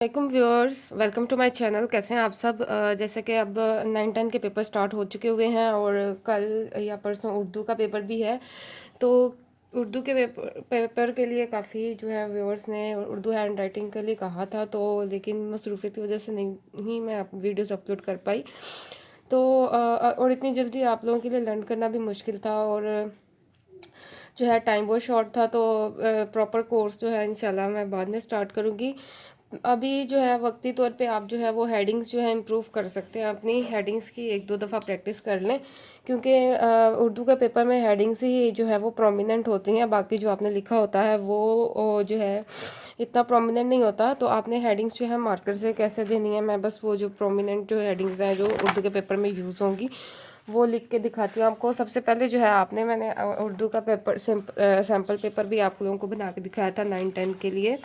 वालेकुम viewers, welcome to my channel. कैसे हैं आप सब? जैसे कि अब 9-10 के पेपर स्टार्ट हो चुके हुए हैं और कल या परसों उर्दू का पेपर भी है। तो उर्दू के पेपर के लिए काफ़ी जो है व्यूअर्स ने उर्दू हैंड राइटिंग के लिए कहा था, तो लेकिन मसरूफ़ियत की वजह से नहीं मैं वीडियोस अपलोड कर पाई। तो और इतनी जल्दी आप लोगों के लिए लर्न करना भी मुश्किल था और जो है टाइम बहुत शॉर्ट था। तो प्रॉपर कोर्स जो है इंशाल्लाह मैं बाद में स्टार्ट करूँगी। अभी जो है वक्ती तौर पे आप जो है वो हेडिंग्स जो है इम्प्रूव कर सकते हैं। अपनी हेडिंग्स की एक दो दफ़ा प्रैक्टिस कर लें, क्योंकि उर्दू के पेपर में हेडिंग्स ही जो है वो प्रोमिनेंट होती हैं। बाकी जो आपने लिखा होता है वो जो है इतना प्रोमिनेंट नहीं होता। तो आपने हेडिंग्स जो है मार्कर से कैसे देनी है, मैं बस वो जो प्रोमिनेंट जो हेडिंग्स हैं जो उर्दू के पेपर में यूज़ होंगी वो लिख के दिखाती हूँ आपको। सबसे पहले जो है मैंने उर्दू का पेपर सैम्पल पेपर भी आप लोगों को बना के दिखाया था 9-10 के लिए,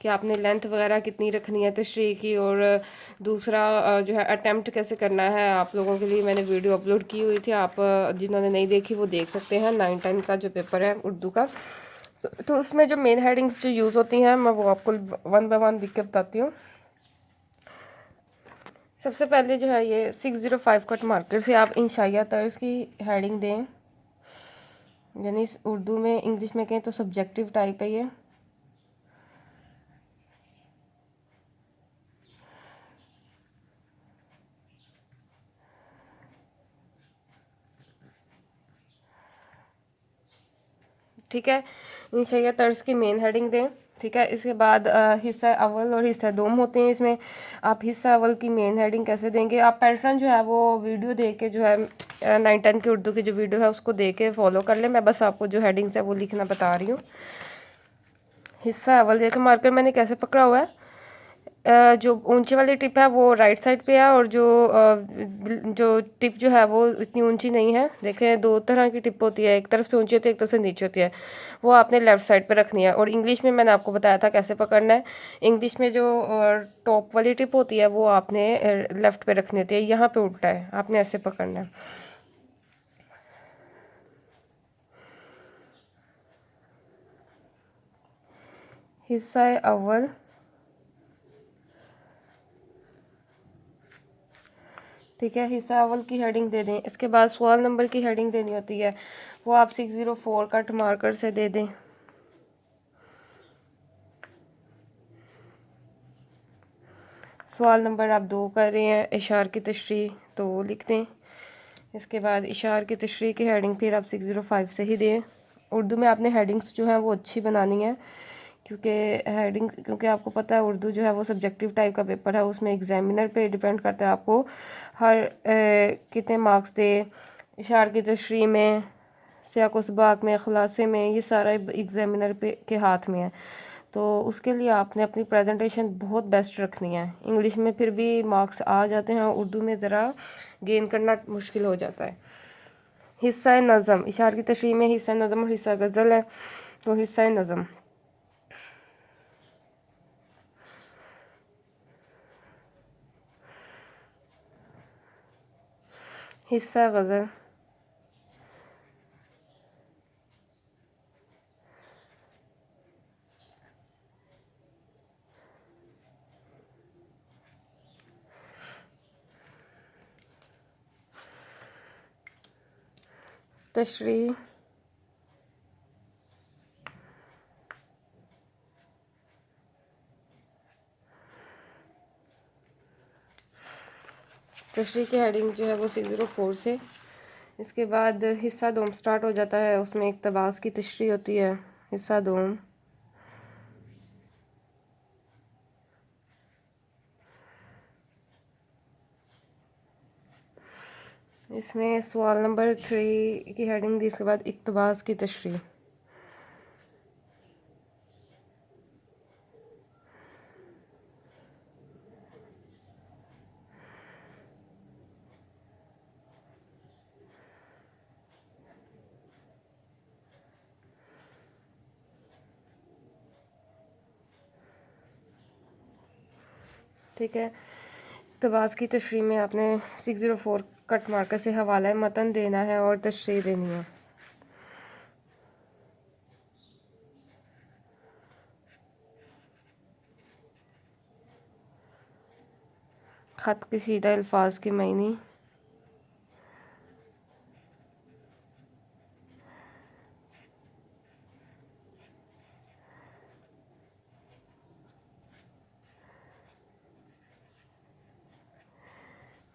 कि आपने लेंथ वगैरह कितनी रखनी है तशरीह की, और दूसरा जो है अटेम्प्ट कैसे करना है। आप लोगों के लिए मैंने वीडियो अपलोड की हुई थी, आप जिन्होंने नहीं देखी वो देख सकते हैं। 9-10 का जो पेपर है उर्दू का, तो उसमें जो मेन हेडिंग्स जो यूज़ होती हैं मैं वो आपको वन बाय वन लिख के बताती हूँ। सबसे पहले जो है ये 605 कट मार्कर से आप इंशाइया तर्ज की हेडिंग दें, यानी उर्दू में इंग्लिश में कहें तो सब्जेक्टिव टाइप है ये। ठीक है, इंशाइया तर्ज की मेन हेडिंग दें। ठीक है, इसके बाद हिस्सा अव्वल और हिस्सा दोम होते हैं इसमें। आप हिस्सा अव्वल की मेन हेडिंग कैसे देंगे, आप पैटर्न जो है वो वीडियो देख के जो है 9-10 की उर्दू की जो वीडियो है उसको देख के फॉलो कर ले। मैं बस आपको जो हेडिंग्स है वो लिखना बता रही हूँ। हिस्सा अव्वल देखो मार्कर मैंने कैसे पकड़ा हुआ है। जो ऊंची वाली टिप है वो राइट साइड पे है, और जो टिप जो है वो इतनी ऊंची नहीं है। देखें, दो तरह की टिप होती है, एक तरफ से ऊंची होती है, एक तरफ से नीचे होती है। वो आपने लेफ़्ट साइड पे रखनी है। और इंग्लिश में मैंने आपको बताया था कैसे पकड़ना है। इंग्लिश में जो टॉप वाली टिप होती है वो आपने लेफ़्ट पे रखनी होती है। यहाँ पे उल्टा है, आपने ऐसे पकड़ना है। हिस्सा अव्वल, ठीक है, हिस्सा अव्वल की हेडिंग दे दें। इसके बाद सवाल नंबर की हेडिंग देनी होती है, वो आप 604 कट मार्कर से दे दें। सवाल नंबर आप 2 कर रहे हैं, इशार की तशरीह, तो वो लिख दें। इसके बाद इशार की तशरीह की हेडिंग फिर आप 605 से ही दें। उर्दू में आपने हेडिंग्स जो हैं वो अच्छी बनानी है, क्योंकि आपको पता है उर्दू जो है वो सब्जेक्टिव टाइप का पेपर है। उसमें एग्जामिनर पे डिपेंड करता है आपको हर कितने मार्क्स दे। इशार की तशरीह में, सियाक व सबाक में, खुलासे में, ये सारा एग्जामिनर पे के हाथ में है। तो उसके लिए आपने अपनी प्रेजेंटेशन बहुत बेस्ट रखनी है। इंग्लिश में फिर भी मार्क्स आ जाते हैं, उर्दू में ज़रा गेन करना मुश्किल हो जाता है। हिस्सा नज़म, इशार की तशरीह में हिस्सा नज़म और हिस्सा गज़ल है, तो हिस्सा नज़म। हिस्सा गज़ल, तशरीह, तशरीह की हेडिंग जो है वो 604 से। इसके बाद हिस्सा दोम स्टार्ट हो जाता है, उसमें इक़्तिबास की तशरीह होती है। हिस्सा दोम, इसमें सवाल नंबर 3 की हेडिंग दी, इसके बाद इक़्तिबास की तशरीह। ठीक है, इक़्तिबास की तशरीह में आपने 604 कट मार्कर से हवाला मतन देना है और तशरीह देनी है। ख़त कशीदा अल्फाज के मायने।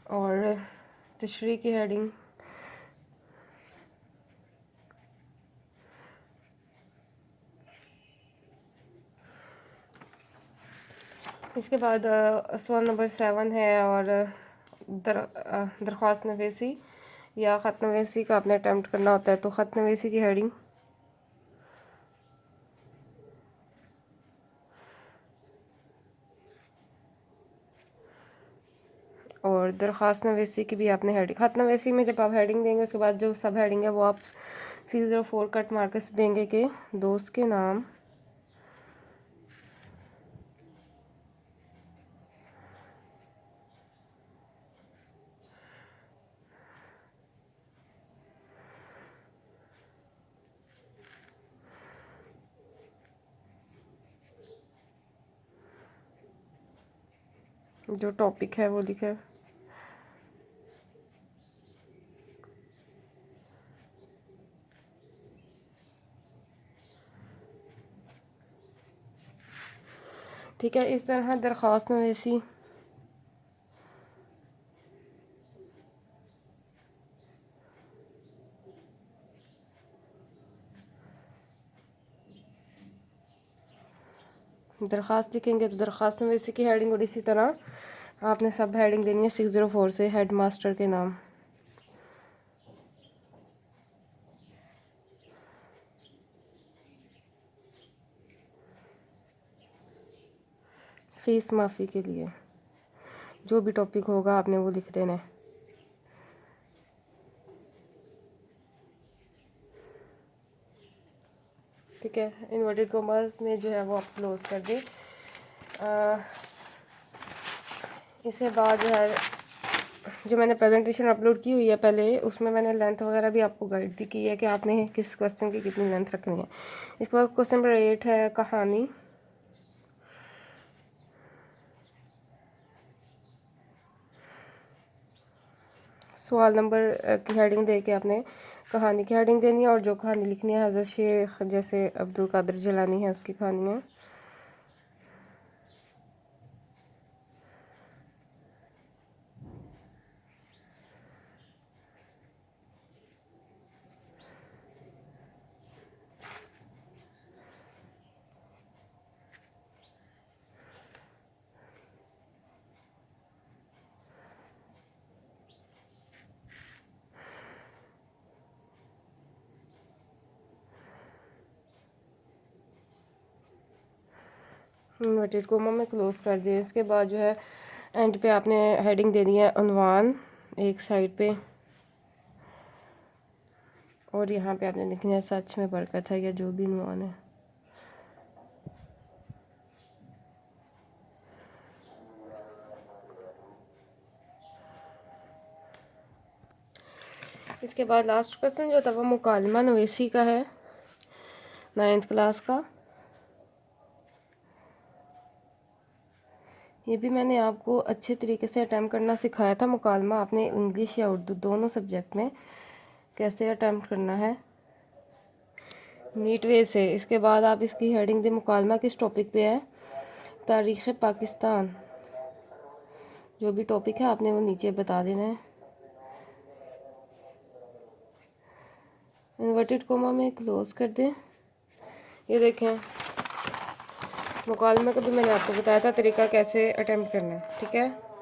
और तशरीह की हेडिंग। इसके बाद सवाल नंबर 7 है और दरख्वास्त नवीसी या ख़त नवीसी का आपने अटैम्प्ट करना होता है। तो ख़त नवीसी की हेडिंग और दरख्वास्त नवीसी की भी आपने हेडिंग। ख़त नवीसी में जब आप हेडिंग देंगे उसके बाद जो सब हेडिंग है वो आप 604 कट मार्कर से देंगे कि दोस्त के नाम जो टॉपिक है वो लिखा है। ठीक है, इस तरह दरख्वास्त नवीसी दरख्वास्त लिखेंगे तो दरख्वास्त नवीसी की हेडिंग और इसी तरह आपने सब हेडिंग देनी है 604 से हेड मास्टर के नाम। फीस माफ़ी के लिए जो भी टॉपिक होगा आपने वो लिख देना है। ठीक है, इन्वर्टेड कॉमर्स में जो है वो आप क्लोज कर दें। इसके बाद जो है जो मैंने प्रेजेंटेशन अपलोड की हुई है पहले, उसमें मैंने लेंथ वगैरह भी आपको गाइड दी की है कि आपने किस क्वेश्चन की कितनी लेंथ रखनी है। इसके बाद क्वेश्चन नंबर 8 है कहानी। सवाल नंबर की हेडिंग दे के आपने कहानी की हेडिंग देनी है और जो कहानी लिखनी है हज़रत शेख जैसे अब्दुल कादिर जिलानी है उसकी कहानी है। इन्वर्टेड कोमा में क्लोज कर दिए। इसके बाद जो है एंड पे आपने हेडिंग देनी है उन्वान एक साइड पे और यहाँ पे आपने लिखनी है सच में बरकत है या जो भी उन्वान है। इसके बाद लास्ट क्वेश्चन जो था वो मुकालमा नवीसी का है 9th क्लास का। ये भी मैंने आपको अच्छे तरीके से अटैम्प्ट करना सिखाया था। मुकालमा आपने इंग्लिश या उर्दू दोनों सब्जेक्ट में कैसे अटैम्प्ट करना है नीट वे से। इसके बाद आप इसकी हेडिंग दे मुकालमा किस टॉपिक पे है। तारीख़ पाकिस्तान जो भी टॉपिक है आपने वो नीचे बता देना है। इन्वर्टेड कोमा में क्लोज कर दें। ये देखें मुकालमे का भी मैंने आपको बताया था तरीका कैसे अटेम्प्ट करना है। ठीक है।